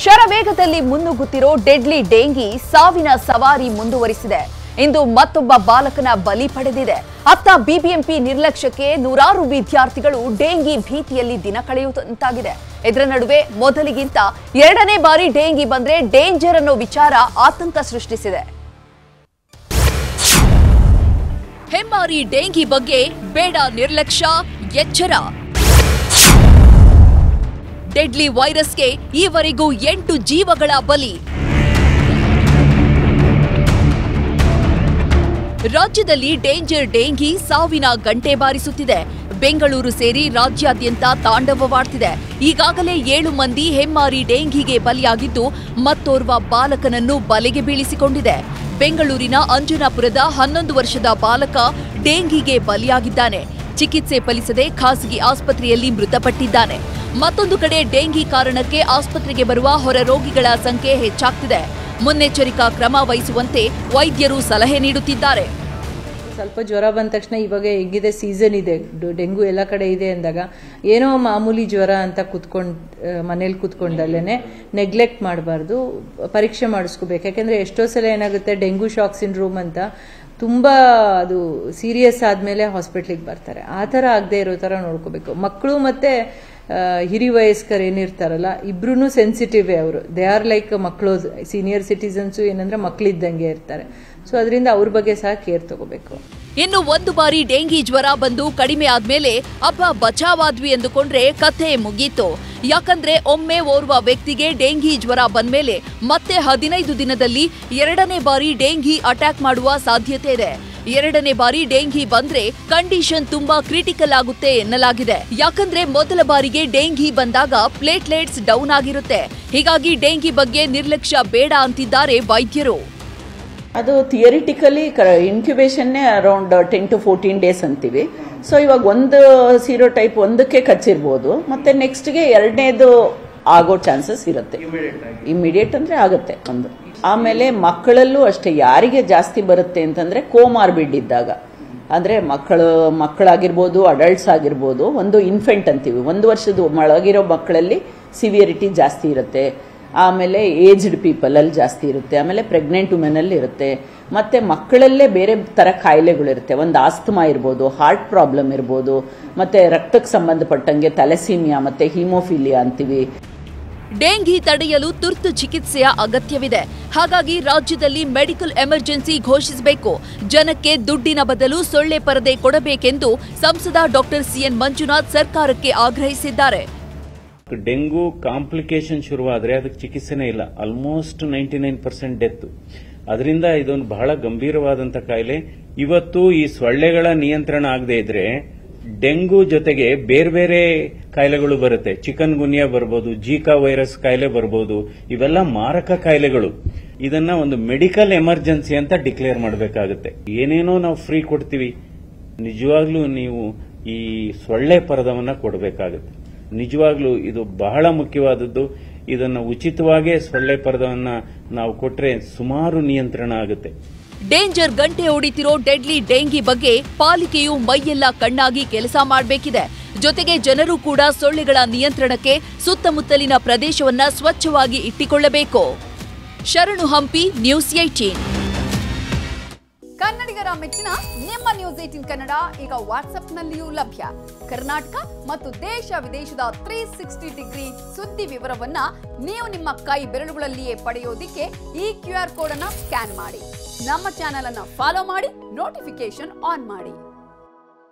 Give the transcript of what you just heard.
ಶರವೇಗದಲ್ಲಿ ಮುನ್ನುಗ್ಗುತ್ತಿರೋ deadly dengue ಸಾವಿನ ಸವಾರಿ ಮುಂದುವರಿಸಿದೆ. ಇಂದು ಮತ್ತೊಬ್ಬ ಬಾಲಕನ ಬಲಿ ಪಡೆದಿದೆ. ಅತ್ತ ಬಿಬಿಎಂಪಿ ನಿರ್ಲಕ್ಷ್ಯಕ್ಕೆ ನೂರಾರು ವಿದ್ಯಾರ್ಥಿಗಳು ಡೆಂಗಿ ಭೀತಿಯಲ್ಲಿ ದಿನ ಕಳೆಯುವಂತಾಗಿದೆ. ಇದರ ನಡುವೆ ಮೊದಲಿಗಿಂತ ಎರಡನೇ ಬಾರಿ ಡೆಂಗಿ ಬಂದ್ರೆ ಡೇಂಜರ್ ಅನ್ನೋ ವಿಚಾರ ಆತಂಕ ಸೃಷ್ಟಿಸಿದೆ. ಹೆಮ್ಮಾರಿ ಡೆಂಗಿ ಬಗ್ಗೆ ಬೇಡ ನಿರ್ಲಕ್ಷ್ಯ, ಎಚ್ಚರ. ಡೆಡ್ಲಿ ವೈರಸ್ಗೆ ಈವರೆಗೂ 8 ಜೀವಗಳ ಬಲಿ. ರಾಜ್ಯದಲ್ಲಿ ಡೇಂಜರ್ ಡೆಂಗಿ ಸಾವಿನ ಗಂಟೆ ಬಾರಿಸುತ್ತಿದೆ. ಬೆಂಗಳೂರು ಸೇರಿ ರಾಜ್ಯಾದ್ಯಂತ ತಾಂಡವವಾಡ್ತಿದೆ. ಈಗಾಗಲೇ 7 ಮಂದಿ ಹೆಮ್ಮಾರಿ ಡೆಂಗಿಗೆ ಬಲಿಯಾಗಿದ್ದು ಮತ್ತೋರ್ವ ಬಾಲಕನನ್ನು ಬಲೆಗೆ ಬೀಳಿಸಿಕೊಂಡಿದೆ. ಬೆಂಗಳೂರಿನ ಅಂಜನಾಪುರದ 11 ವರ್ಷದ ಬಾಲಕ ಡೆಂಗಿಗೆ ಬಲಿಯಾಗಿದ್ದಾನೆ. ಚಿಕಿತ್ಸೆ ಫಲಿಸದೆ ಖಾಸಗಿ ಆಸ್ಪತ್ರೆಯಲ್ಲಿ ಮೃತಪಟ್ಟಿದ್ದಾನೆ. ಮತ್ತೊಂದು ಕಡೆ ಡೆಂಗಿ ಕಾರಣಕ್ಕೆ ಆಸ್ಪತ್ರೆಗೆ ಬರುವ ಹೊರ ರೋಗಿಗಳ ಸಂಖ್ಯೆ ಹೆಚ್ಚಾಗ್ತಿದೆ. ಮುನ್ನೆಚ್ಚರಿಕಾ ಕ್ರಮ ವಹಿಸುವಂತೆ ವೈದ್ಯರು ಸಲಹೆ ನೀಡುತ್ತಿದ್ದಾರೆ. ಸ್ವಲ್ಪ ಜ್ವರ ಬಂದ ತಕ್ಷಣ ಇವಾಗ ಹೆಂಗಿದೆ ಸೀಸನ್ ಇದೆ, ಡೆಂಗು ಎಲ್ಲ ಕಡೆ ಇದೆ ಅಂದಾಗ ಏನೋ ಮಾಮೂಲಿ ಜ್ವರ ಅಂತ ಮನೇಲಿ ಕೂತ್ಕೊಂಡಲ್ಲೇನೆ ನೆಗ್ಲೆಕ್ಟ್ ಮಾಡಬಾರ್ದು, ಪರೀಕ್ಷೆ ಮಾಡಿಸ್ಕೋಬೇಕು. ಯಾಕೆಂದ್ರೆ ಎಷ್ಟೋ ಸಲ ಏನಾಗುತ್ತೆ, ಡೆಂಗು ಶಾಕ್ ಸಿಂಡ್ರೋಮ್ ಅಂತ ತುಂಬಾ ಅದು ಸೀರಿಯಸ್ ಆದ್ಮೇಲೆ ಹಾಸ್ಪಿಟ್ಲಿಗೆ ಬರ್ತಾರೆ. ಆ ಥರ ಆಗದೆ ಇರೋ ಥರ ನೋಡ್ಕೋಬೇಕು. ಮಕ್ಕಳು ಮತ್ತೆ ಹಿರಿ ವಯಸ್ಕರು ಏನಿರ್ತಾರಲ್ಲ, ಇಬ್ರು ಸೆನ್ಸಿಟಿವ್. ಅವರು ದೇ ಆರ್ ಲೈಕ್ ಮಕ್ಕಳು. ಸೀನಿಯರ್ ಸಿಟಿಸನ್ಸು ಏನಂದ್ರೆ ಮಕ್ಕಳಿದ್ದಂಗೆ ಇರ್ತಾರೆ. ಸೊ ಅದರಿಂದ ಅವ್ರ ಬಗ್ಗೆ ಸಹ ಕೇರ್ ತಗೋಬೇಕು. ಇನ್ನು ಒಂದು ಬಾರಿ ಡೆಂಗಿ ಜ್ವರ ಬಂದು ಕಡಿಮೆ ಆದ್ಮೇಲೆ ಬಚಾವಾದ್ವಿ ಎಂದುಕೊಂಡ್ರೆ ಕಥೆ ಮುಗೀತು. ಯಾಕಂದ್ರೆ ಒಮ್ಮೆ ಓರ್ವ ವ್ಯಕ್ತಿಗೆ ಡೆಂಗಿ ಜ್ವರ ಬಂದ್ಮೇಲೆ ಮತ್ತೆ 15 ದಿನದಲ್ಲಿ ಎರಡನೇ ಬಾರಿ ಡೆಂಗಿ ಅಟ್ಯಾಕ್ ಮಾಡುವ ಸಾಧ್ಯತೆ ಇದೆ. ಎರಡನೇ ಬಾರಿ ಡೆಂಗಿ ಬಂದ್ರೆ ಕಂಡೀಷನ್ ತುಂಬಾ ಕ್ರಿಟಿಕಲ್ ಆಗುತ್ತೆ ಎನ್ನಲಾಗಿದೆ. ಯಾಕಂದ್ರೆ ಮೊದಲ ಬಾರಿಗೆ ಡೆಂಗಿ ಬಂದಾಗ ಪ್ಲೇಟ್ಲೆಟ್ಸ್ ಡೌನ್ ಆಗಿರುತ್ತೆ. ಹೀಗಾಗಿ ಡೆಂಗಿ ಬಗ್ಗೆ ನಿರ್ಲಕ್ಷ್ಯ ಬೇಡ ಅಂತಿದ್ದಾರೆ ವೈದ್ಯರು. ಅದು ಥಿಯರಿಟಿಕಲಿ ಇನ್ಕ್ಯುಬೇಷನ್ನೇ ಅರೌಂಡ್ 10 to 14 ಡೇಸ್ ಅಂತೀವಿ. ಸೊ ಇವಾಗ ಒಂದು ಸೀರೋ ಟೈಪ್ ಒಂದಕ್ಕೆ ಕಚ್ಚಿರ್ಬೋದು, ಮತ್ತೆ ನೆಕ್ಸ್ಟ್ಗೆ ಎರಡನೇದು ಆಗೋ ಚಾನ್ಸಸ್ ಇರುತ್ತೆ. ಇಮಿಡಿಯೇಟ್ ಅಂದ್ರೆ ಆಗುತ್ತೆ ಒಂದು. ಆಮೇಲೆ ಮಕ್ಕಳಲ್ಲೂ ಅಷ್ಟೇ, ಯಾರಿಗೆ ಜಾಸ್ತಿ ಬರುತ್ತೆ ಅಂತಂದ್ರೆ ಕೋಮಾರ್ಬಿಡ್ ಇದ್ದಾಗ, ಅಂದ್ರೆ ಮಕ್ಕಳಾಗಿರ್ಬೋದು, ಅಡಲ್ಟ್ಸ್ ಆಗಿರ್ಬೋದು. ಒಂದು ಇನ್ಫೆಂಟ್ ಅಂತೀವಿ, 1 ವರ್ಷದ ಒಳಗಿರೋ ಮಕ್ಕಳಲ್ಲಿ ಸಿವಿಯರಿಟಿ ಜಾಸ್ತಿ ಇರುತ್ತೆ. ಆಮೇಲೆ ಏಜ್ಡ್ ಪೀಪಲ್ ಅಲ್ಲಿ ಜಾಸ್ತಿ ಇರುತ್ತೆ. ಆಮೇಲೆ ಪ್ರೆಗ್ನೆಂಟ್ ವುಮೆನ್ ಅಲ್ಲಿ ಇರುತ್ತೆ. ಮತ್ತೆ ಮಕ್ಕಳಲ್ಲೇ ಬೇರೆ ತರ ಕಾಯಿಲೆಗಳಿರುತ್ತೆ. ಒಂದು ಆಸ್ತಮಾ ಇರ್ಬೋದು, ಹಾರ್ಟ್ ಪ್ರಾಬ್ಲಮ್ ಇರ್ಬೋದು, ಮತ್ತೆ ರಕ್ತಕ್ಕೆ ಸಂಬಂಧಪಟ್ಟಂಗೆ ಥ್ಯಾಲಸೀಮಿಯಾ ಮತ್ತೆ ಹಿಮೋಫಿಲಿಯಾ ಅಂತೀವಿ. ಡೆಂಗಿ ತಡೆಯಲು ತುರ್ತು ಚಿಕಿತ್ಸೆಯ ಅಗತ್ಯವಿದೆ. ಹಾಗಾಗಿ ರಾಜ್ಯದಲ್ಲಿ ಮೆಡಿಕಲ್ ಎಮರ್ಜೆನ್ಸಿ ಘೋಷಿಸಬೇಕು. ಜನಕ್ಕೆ ದುಡ್ಡಿನ ಬದಲು ಸೊಳ್ಳೆ ಪರದೆ ಕೊಡಬೇಕೆಂದು ಸಂಸದ ಡಾಕ್ಟರ್ ಸಿಎನ್ ಮಂಜುನಾಥ್ ಸರ್ಕಾರಕ್ಕೆ ಆಗ್ರಹಿಸಿದ್ದಾರೆ. ಡೆಂಗು ಕಾಂಪ್ಲಿಕೇಶನ್ ಶುರುವಾದ್ರೆ ಅದಕ್ಕೆ ಚಿಕಿತ್ಸೆನೇ ಇಲ್ಲ. Almost 99% death. ಅದರಿಂದ ಇದೊಂದು ಬಹಳ ಗಂಭೀರವಾದಂತಹ ಕಾಯಿಲೆ. ಇವತ್ತು ಈ ಸೊಳ್ಳೆಗಳ ನಿಯಂತ್ರಣ ಆಗದೆ ಇದ್ರೆ ಡೆಂಗು ಜೊತೆಗೆ ಬೇರೆ ಬೇರೆ ಕಾಯಿಲೆಗಳು ಬರುತ್ತೆ. ಚಿಕನ್ ಗುನ್ಯಾ ಬರ್ಬೋದು, ಜೀಕಾ ವೈರಸ್ ಕಾಯಿಲೆ ಬರ್ಬೋದು. ಇವೆಲ್ಲ ಮಾರಕ ಕಾಯಿಲೆಗಳು. ಇದನ್ನ ಒಂದು ಮೆಡಿಕಲ್ ಎಮರ್ಜೆನ್ಸಿ ಅಂತ ಡಿಕ್ಲೇರ್ ಮಾಡಬೇಕಾಗುತ್ತೆ. ಏನೇನೋ ನಾವು ಫ್ರೀ ಕೊಡ್ತೀವಿ, ನಿಜವಾಗ್ಲೂ ನೀವು ಈ ಸೊಳ್ಳೆ ಪರದವನ್ನ ಕೊಡಬೇಕಾಗುತ್ತೆ. ನಿಜವಾಗ್ಲೂ ಇದು ಬಹಳ ಮುಖ್ಯವಾದದ್ದು. ಇದನ್ನು ಉಚಿತವಾಗಿ ಸೊಳ್ಳೆ ಪರದವನ್ನ ನಾವು ಕೊಟ್ರೆ ಸುಮಾರು ನಿಯಂತ್ರಣ ಆಗುತ್ತೆ. ಡೇಂಜರ್ ಗಂಟೆ ಹೊಡಿತಿರೋ ಡೆಡ್ಲಿ ಡೆಂಗಿ ಬಗ್ಗೆ ಪಾಲಿಕೆಯು ಮೈಯೆಲ್ಲ ಕಣ್ಣಾಗಿ ಕೆಲಸ ಮಾಡಬೇಕಿದೆ. ಜೊತೆಗೆ ಜನರು ಕೂಡ ಸೊಳ್ಳೆಗಳ ನಿಯಂತ್ರಣಕ್ಕೆ ಸುತ್ತಮುತ್ತಲಿನ ಪ್ರದೇಶವನ್ನ ಸ್ವಚ್ಛವಾಗಿ ಇಟ್ಟುಕೊಳ್ಳಬೇಕು. ಶರಣು ಹಂಪಿ, ನ್ಯೂಸ್ 18. ಕನ್ನಡಿಗರ ಮೆಚ್ಚಿನ ನಿಮ್ಮ ನ್ಯೂಸ್ 18 ಕನ್ನಡ ಈಗ ವಾಟ್ಸ್ಆಪ್ನಲ್ಲಿಯೂ ಲಭ್ಯ. ಕರ್ನಾಟಕ ಮತ್ತು ದೇಶ ವಿದೇಶದ 360 ಡಿಗ್ರಿ ಸುದ್ದಿ ವಿವರವನ್ನ ನೀವು ನಿಮ್ಮ ಕೈ ಬೆರಳುಗಳಲ್ಲಿಯೇ ಪಡೆಯೋದಿಕ್ಕೆ ಈ QR ಕೋಡ್ ಅನ್ನ ಸ್ಕ್ಯಾನ್ ಮಾಡಿ. ನಮ್ಮ ಚಾನೆಲ್ ಅನ್ನ ಫಾಲೋ ಮಾಡಿ, ನೋಟಿಫಿಕೇಶನ್ ಆನ್ ಮಾಡಿ.